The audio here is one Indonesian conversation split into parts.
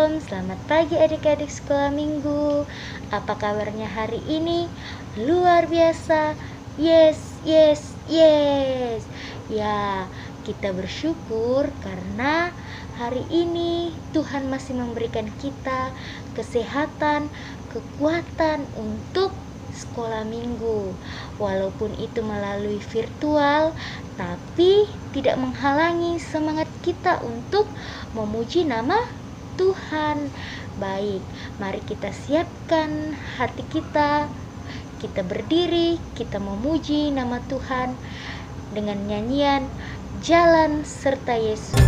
Shalom, selamat pagi adik-adik sekolah minggu. Apa kabarnya hari ini? Luar biasa. Yes, yes, yes. Ya, kita bersyukur karena hari ini Tuhan masih memberikan kita kesehatan, kekuatan untuk sekolah minggu. Walaupun itu melalui virtual, tapi tidak menghalangi semangat kita untuk memuji nama Tuhan. Baik, mari kita siapkan hati kita. Kita berdiri, kita memuji nama Tuhan dengan nyanyian Jalan Serta Yesus.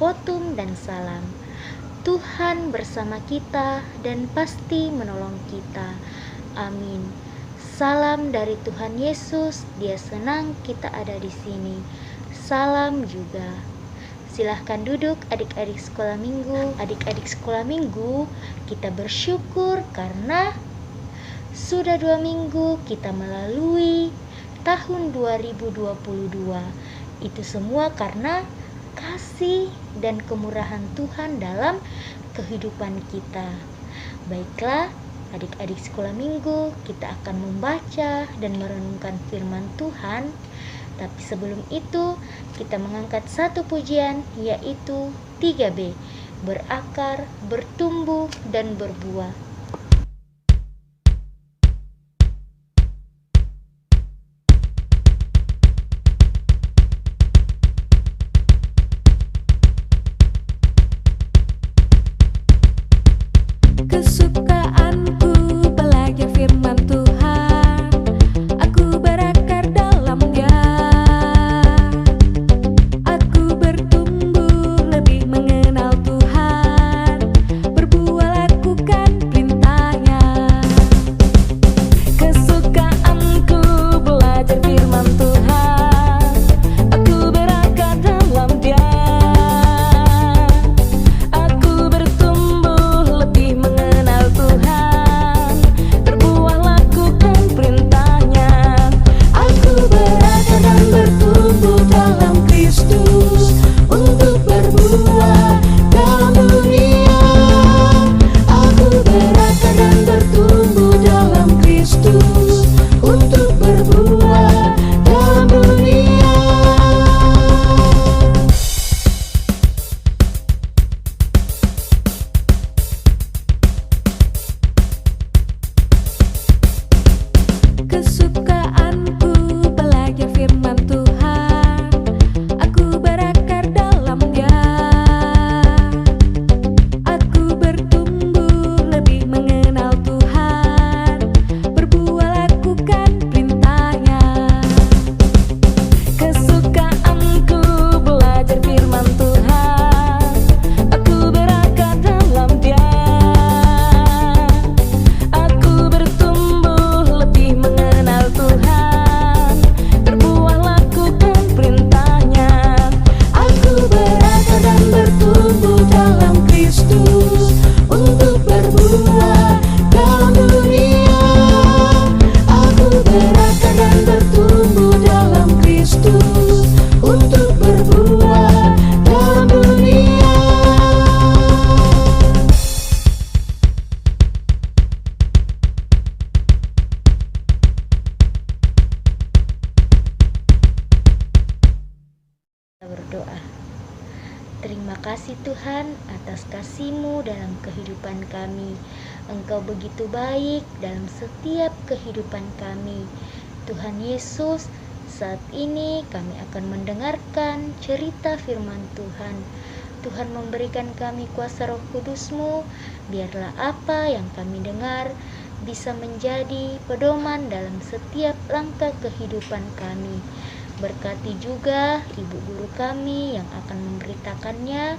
Votum dan salam. Tuhan bersama kita dan pasti menolong kita. Amin. Salam dari Tuhan Yesus, Dia senang kita ada di sini. Salam juga. Silahkan duduk adik-adik sekolah minggu. Adik-adik sekolah minggu, kita bersyukur karena sudah 2 minggu kita melalui tahun 2022. Itu semua karena kasih dan kemurahan Tuhan dalam kehidupan kita. Baiklah, adik-adik sekolah minggu, kita akan membaca dan merenungkan firman Tuhan. Tapi sebelum itu, kita mengangkat satu pujian, yaitu 3B, berakar, bertumbuh, dan berbuah. Kesukaanku belajar firman Tuhan, aku berakar dalam Dia, aku bertumbuh lebih mengenal Tuhan, berbuah lakukan Tuhan atas kasih-Mu dalam kehidupan kami. Engkau begitu baik dalam setiap kehidupan kami. Tuhan Yesus, saat ini kami akan mendengarkan cerita firman Tuhan. Tuhan memberikan kami kuasa Roh Kudus-Mu, biarlah apa yang kami dengar bisa menjadi pedoman dalam setiap langkah kehidupan kami. Berkati juga ibu guru kami yang akan memberitakannya,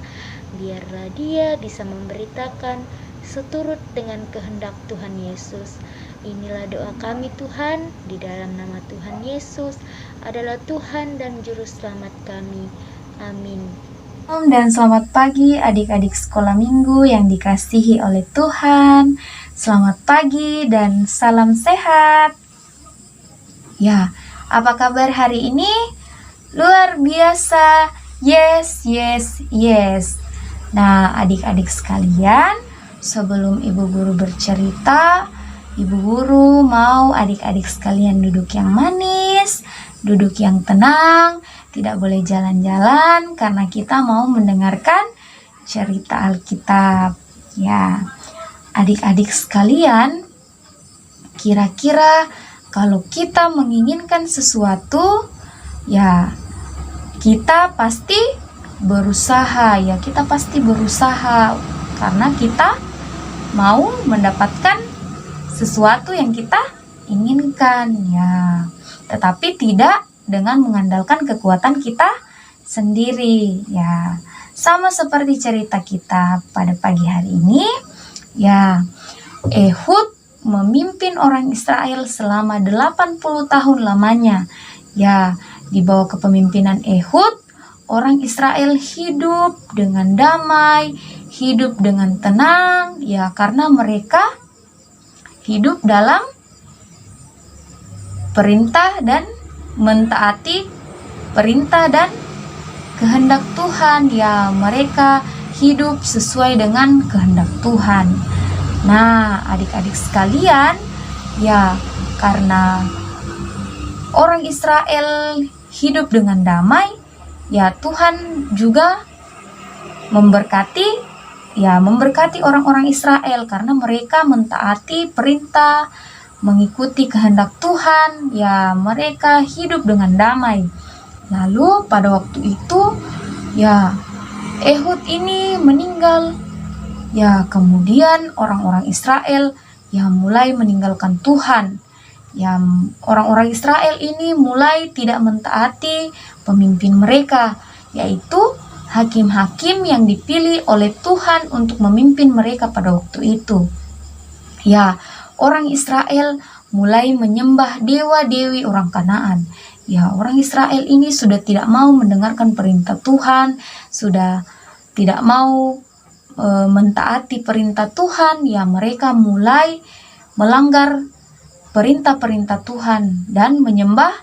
biarlah dia bisa memberitakan seturut dengan kehendak Tuhan Yesus. Inilah doa kami Tuhan, di dalam nama Tuhan Yesus adalah Tuhan dan Juru Selamat kami. Amin. Shalom dan selamat pagi adik-adik sekolah minggu yang dikasihi oleh Tuhan. Selamat pagi dan salam sehat. Ya, apa kabar hari ini? Luar biasa. Yes, yes, yes. Nah, adik-adik sekalian, sebelum ibu guru bercerita, ibu guru mau adik-adik sekalian duduk yang manis, duduk yang tenang, tidak boleh jalan-jalan karena kita mau mendengarkan cerita Alkitab. Ya, adik-adik sekalian, kira-kira kalau kita menginginkan sesuatu, ya kita pasti berusaha, karena kita mau mendapatkan sesuatu yang kita inginkan, ya. Tetapi tidak dengan mengandalkan kekuatan kita sendiri, ya. Sama seperti cerita kita pada pagi hari ini, ya. Ehud memimpin orang Israel selama 80 tahun lamanya. Ya, di bawah kepemimpinan Ehud, orang Israel hidup dengan damai, hidup dengan tenang, ya, karena mereka hidup dalam perintah dan mentaati perintah dan kehendak Tuhan, ya. Mereka hidup sesuai dengan kehendak Tuhan. Nah, adik-adik sekalian, ya, karena orang Israel hidup dengan damai, ya Tuhan juga memberkati orang-orang Israel karena mereka mentaati perintah, mengikuti kehendak Tuhan, ya mereka hidup dengan damai. Lalu pada waktu itu, ya Ehud ini meninggal. Ya, kemudian orang-orang Israel ya mulai meninggalkan Tuhan. Ya, orang-orang Israel ini mulai tidak mentaati pemimpin mereka, yaitu hakim-hakim yang dipilih oleh Tuhan untuk memimpin mereka pada waktu itu. Ya, orang Israel mulai menyembah dewa-dewi orang Kanaan. Ya, orang Israel ini sudah tidak mau mendengarkan perintah Tuhan, sudah tidak mau mentaati perintah Tuhan. Ya, mereka mulai melanggar perintah-perintah Tuhan dan menyembah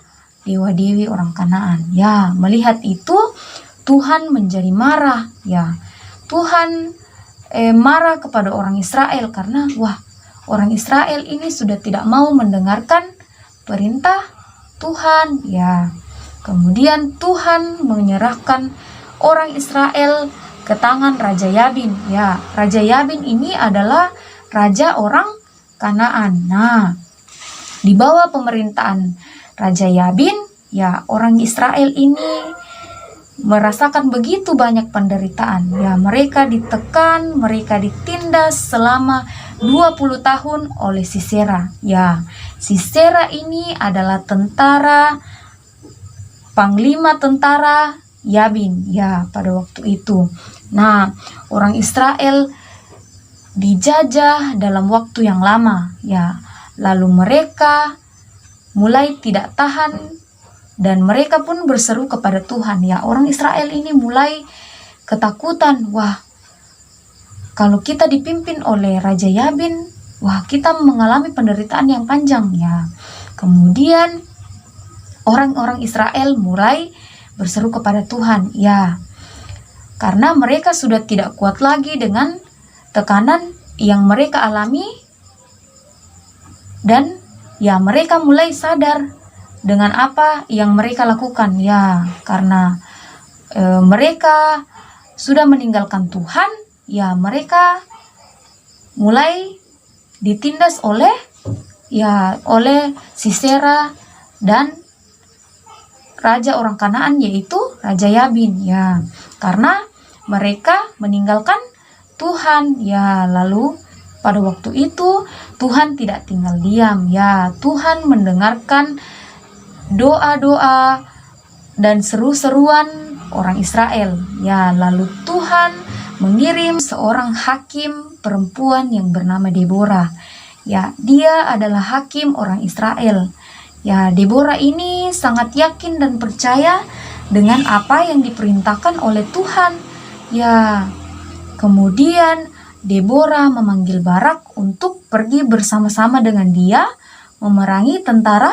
dewa-dewi orang Kanaan. Ya, melihat itu Tuhan menjadi marah. Ya, Tuhan marah kepada orang Israel karena orang Israel ini sudah tidak mau mendengarkan perintah Tuhan. Ya, kemudian Tuhan menyerahkan orang Israel ke tangan Raja Yabin. Ya, Raja Yabin ini adalah raja orang Kanaan. Nah, di bawah pemerintahan Raja Yabin, ya orang Israel ini merasakan begitu banyak penderitaan. Ya, mereka ditekan, mereka ditindas selama 20 tahun oleh Sisera. Ya, Sisera ini adalah panglima tentara Yabin, ya, pada waktu itu. Nah, orang Israel dijajah dalam waktu yang lama, ya. Lalu mereka mulai tidak tahan dan mereka pun berseru kepada Tuhan. Ya, orang Israel ini mulai ketakutan. Kalau kita dipimpin oleh Raja Yabin, kita mengalami penderitaan yang panjang, ya. Kemudian orang-orang Israel mulai berseru kepada Tuhan, ya. Karena mereka sudah tidak kuat lagi dengan tekanan yang mereka alami, dan ya mereka mulai sadar dengan apa yang mereka lakukan, ya, karena mereka sudah meninggalkan Tuhan, ya mereka mulai ditindas oleh Sisera dan raja orang Kanaan, yaitu Raja Yabin, ya, karena mereka meninggalkan Tuhan, ya. Lalu pada waktu itu Tuhan tidak tinggal diam, ya. Tuhan mendengarkan doa-doa dan seru-seruan orang Israel, ya. Lalu Tuhan mengirim seorang hakim perempuan yang bernama Deborah, ya. Dia adalah hakim orang Israel. Ya, Deborah ini sangat yakin dan percaya dengan apa yang diperintahkan oleh Tuhan. Ya, kemudian Deborah memanggil Barak untuk pergi bersama-sama dengan dia memerangi tentara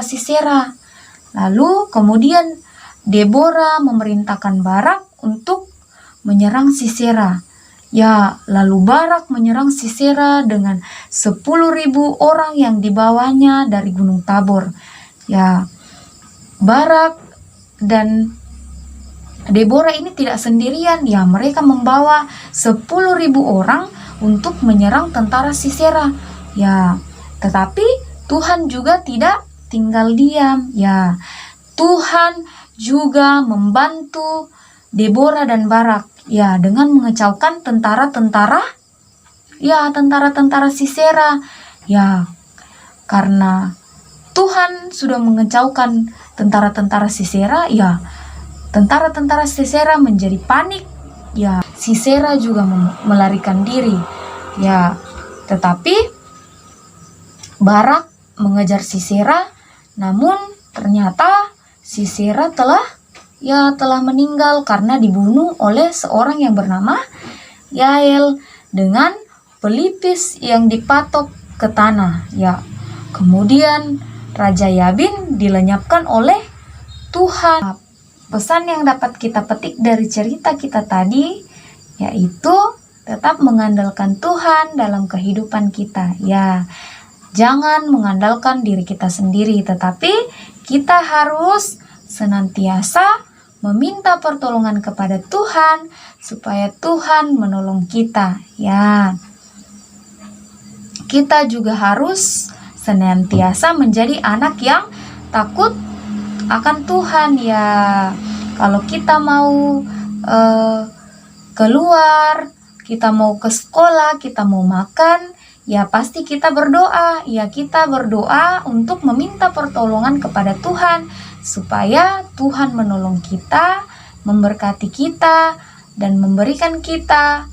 Sisera. Lalu kemudian Deborah memerintahkan Barak untuk menyerang Sisera. Ya, lalu Barak menyerang Sisera dengan 10.000 orang yang dibawanya dari Gunung Tabor. Ya, Barak dan Deborah ini tidak sendirian, ya. Mereka membawa 10.000 orang untuk menyerang tentara Sisera. Ya, tetapi Tuhan juga tidak tinggal diam, ya. Tuhan juga membantu Deborah dan Barak, ya, dengan mengecaukan tentara-tentara Sisera, ya. Karena Tuhan sudah mengecaukan tentara-tentara Sisera, ya, tentara-tentara Sisera menjadi panik, ya. Sisera juga melarikan diri, ya. Tetapi Barak mengejar Sisera, namun ternyata Sisera telah meninggal karena dibunuh oleh seorang yang bernama Yael dengan pelipis yang dipatok ke tanah, ya. Kemudian Raja Yabin dilenyapkan oleh Tuhan. Pesan yang dapat kita petik dari cerita kita tadi yaitu tetap mengandalkan Tuhan dalam kehidupan kita, ya. Jangan mengandalkan diri kita sendiri, tetapi kita harus senantiasa meminta pertolongan kepada Tuhan supaya Tuhan menolong kita, ya. Kita juga harus senantiasa menjadi anak yang takut akan Tuhan, ya. Kalau kita mau keluar, kita mau ke sekolah, kita mau makan, ya pasti kita berdoa, ya. Kita berdoa untuk meminta pertolongan kepada Tuhan supaya Tuhan menolong kita, memberkati kita, dan memberikan kita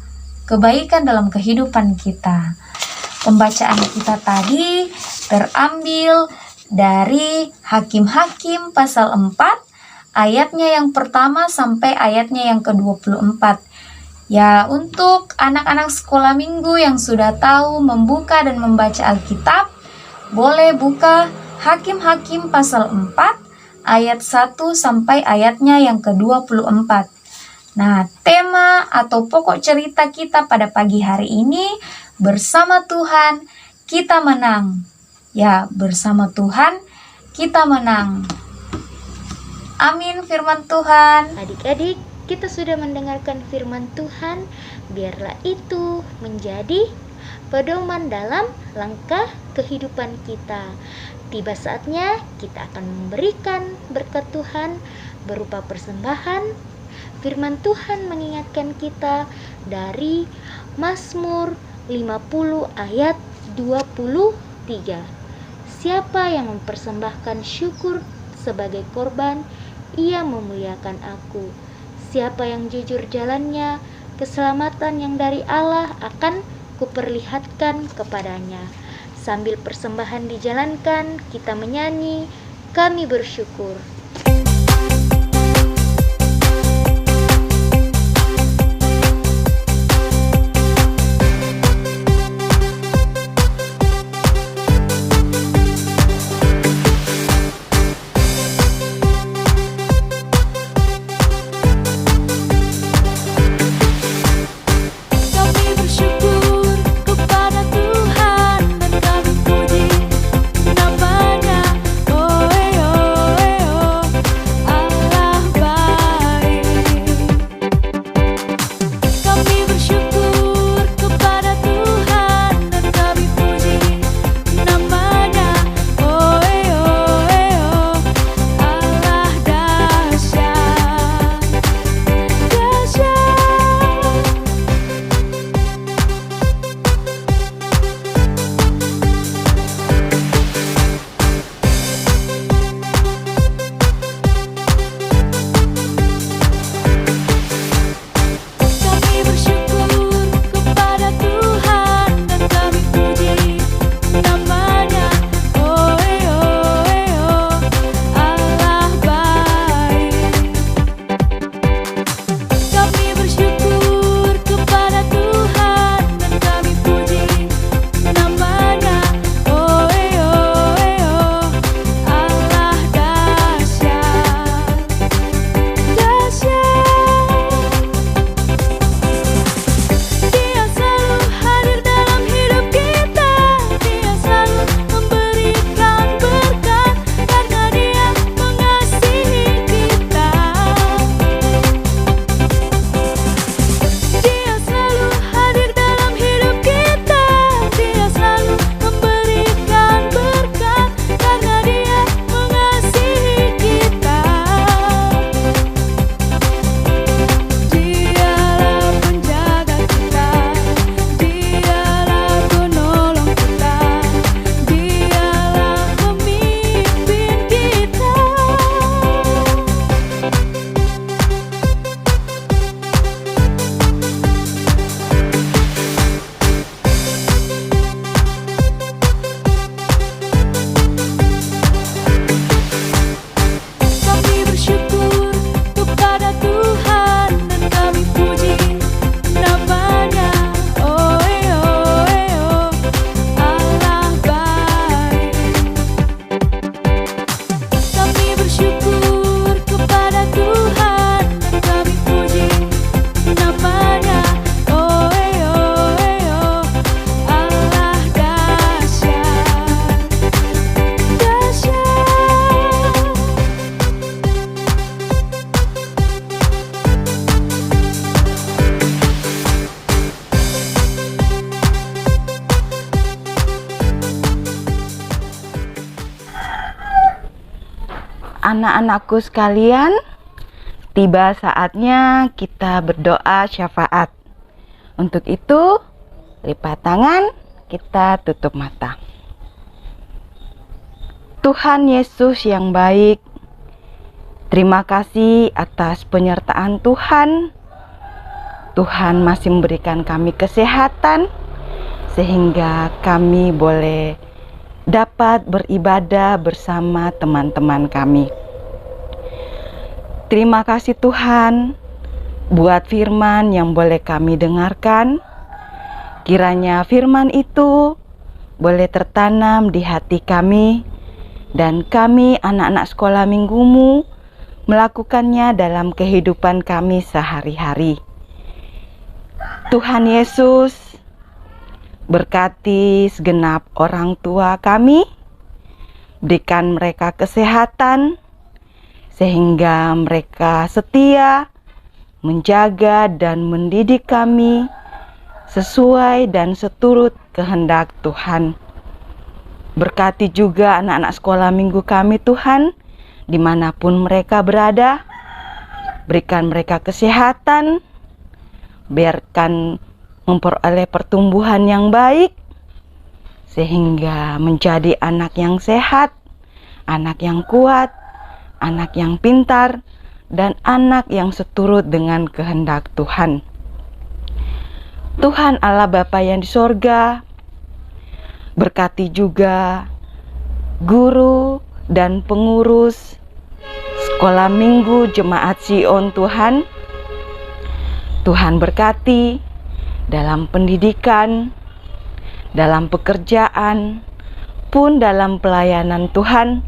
kebaikan dalam kehidupan kita. Pembacaan kita tadi terambil dari Hakim-Hakim pasal 4, ayatnya yang pertama sampai ayatnya yang ke-24. Ya, untuk anak-anak sekolah minggu yang sudah tahu membuka dan membaca Alkitab, boleh buka Hakim-Hakim pasal 4, ayat 1 sampai ayatnya yang ke-24. Nah, tema atau pokok cerita kita pada pagi hari ini, bersama Tuhan kita menang. Ya, bersama Tuhan kita menang. Amin firman Tuhan. Adik-adik, kita sudah mendengarkan firman Tuhan. Biarlah itu menjadi pedoman dalam langkah kehidupan kita. Tiba saatnya kita akan memberikan berkat Tuhan berupa persembahan. Firman Tuhan mengingatkan kita dari Mazmur 50 ayat 23. Siapa yang mempersembahkan syukur sebagai korban, ia memuliakan aku. Siapa yang jujur jalannya, keselamatan yang dari Allah akan kuperlihatkan kepadanya. Sambil persembahan dijalankan, kita menyanyi, kami bersyukur. Kami bersyukur kepada Tuhan dan kami puji nama-Nya. Oh, oh, oh. Anak-anakku sekalian, tiba saatnya kita berdoa syafaat. Untuk itu, lipat tangan, kita tutup mata. Tuhan Yesus yang baik, terima kasih atas penyertaan Tuhan. Tuhan masih memberikan kami kesehatan, sehingga kami boleh dapat beribadah bersama teman-teman kami. Terima kasih Tuhan buat firman yang boleh kami dengarkan. Kiranya firman itu boleh tertanam di hati kami, dan kami anak-anak sekolah minggumu melakukannya dalam kehidupan kami sehari-hari. Tuhan Yesus, berkati segenap orang tua kami, berikan mereka kesehatan, sehingga mereka setia menjaga dan mendidik kami sesuai dan seturut kehendak Tuhan. Berkati juga anak-anak sekolah minggu kami Tuhan, dimanapun mereka berada, berikan mereka kesehatan, biarkan memperoleh pertumbuhan yang baik, sehingga menjadi anak yang sehat, anak yang kuat, anak yang pintar, dan anak yang seturut dengan kehendak Tuhan. Tuhan Allah Bapa yang di sorga, berkati juga guru dan pengurus sekolah minggu Jemaat Sion Tuhan. Tuhan berkati dalam pendidikan, dalam pekerjaan, pun dalam pelayanan Tuhan.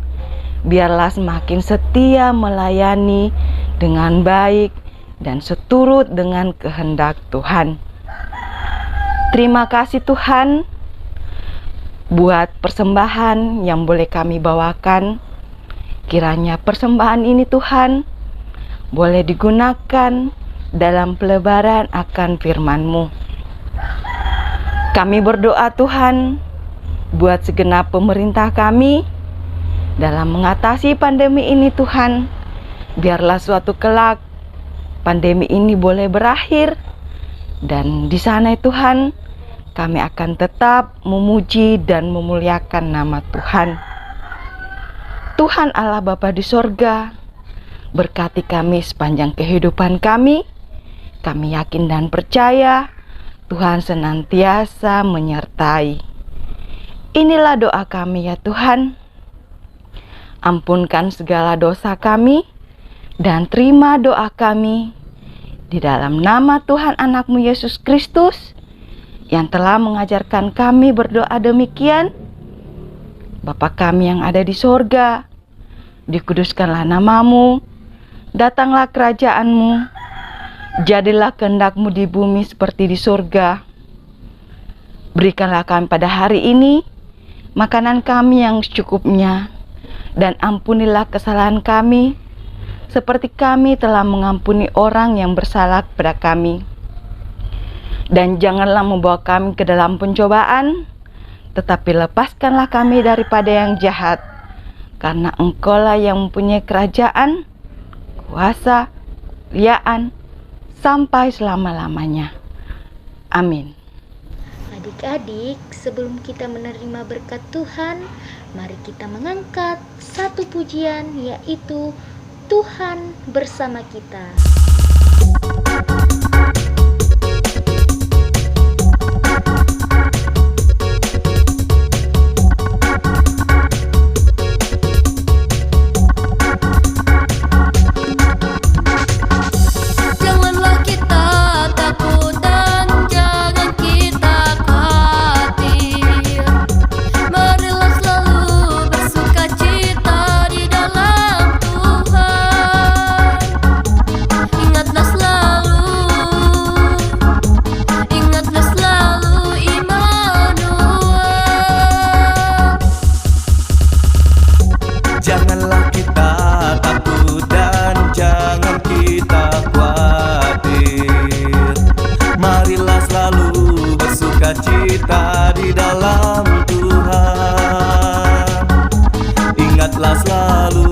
Biarlah semakin setia melayani dengan baik dan seturut dengan kehendak Tuhan. Terima kasih Tuhan buat persembahan yang boleh kami bawakan. Kiranya persembahan ini Tuhan boleh digunakan dalam pelebaran akan firman-Mu. Kami berdoa Tuhan buat segenap pemerintah kami dalam mengatasi pandemi ini Tuhan. Biarlah suatu kelak pandemi ini boleh berakhir, dan di sana Tuhan kami akan tetap memuji dan memuliakan nama Tuhan. Tuhan Allah Bapa di sorga, berkati kami sepanjang kehidupan kami. Kami yakin dan percaya Tuhan senantiasa menyertai. Inilah doa kami ya Tuhan. Ampunkan segala dosa kami dan terima doa kami di dalam nama Tuhan Anak-Mu Yesus Kristus yang telah mengajarkan kami berdoa demikian. Bapa kami yang ada di sorga, dikuduskanlah nama-Mu, datanglah kerajaan-Mu, jadilah kehendak-Mu di bumi seperti di surga. Berikanlah kami pada hari ini makanan kami yang secukupnya, dan ampunilah kesalahan kami, seperti kami telah mengampuni orang yang bersalah kepada kami. Dan janganlah membawa kami ke dalam pencobaan, tetapi lepaskanlah kami daripada yang jahat, karena Engkaulah yang mempunyai kerajaan, kuasa, kemuliaan, sampai selama-lamanya. Amin. Adik-adik, sebelum kita menerima berkat Tuhan, mari kita mengangkat satu pujian, yaitu Tuhan bersama kita. Janganlah kita takut dan jangan kita khawatir. Marilah selalu bersukacita di dalam Tuhan. Ingatlah selalu Immanuel. Janganlah kita takut dan jangan kita khawatir. Marilah selalu bersukacita di dalam Tuhan. Ingatlah selalu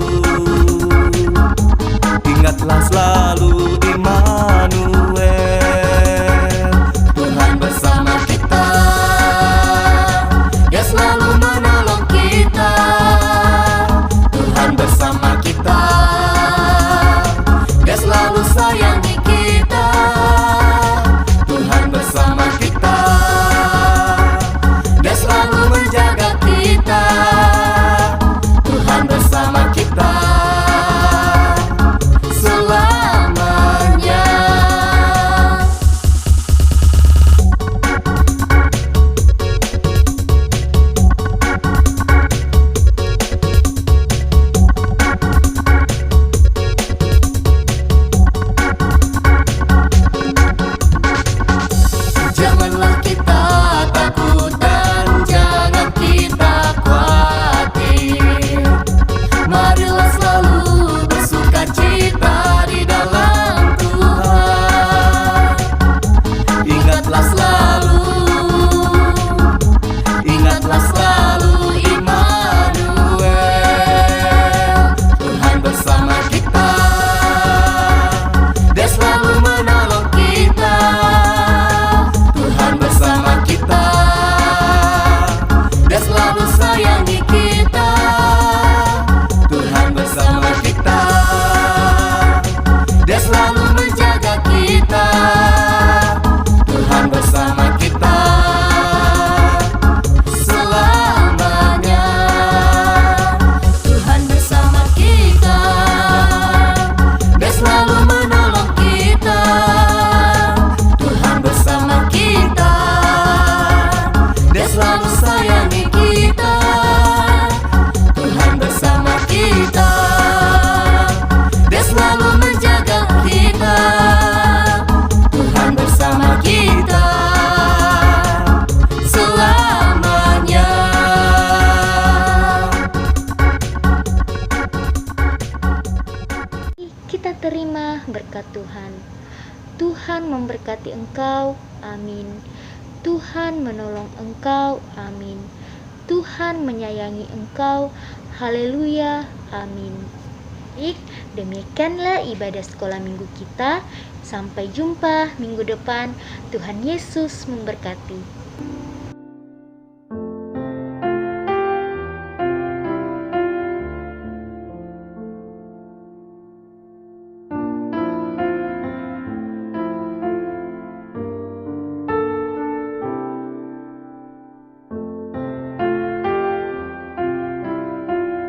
memberkati engkau. Amin. Tuhan menolong engkau. Amin. Tuhan menyayangi engkau. Haleluya. Amin. Baik, demikianlah ibadah sekolah minggu kita. Sampai jumpa minggu depan. Tuhan Yesus memberkati.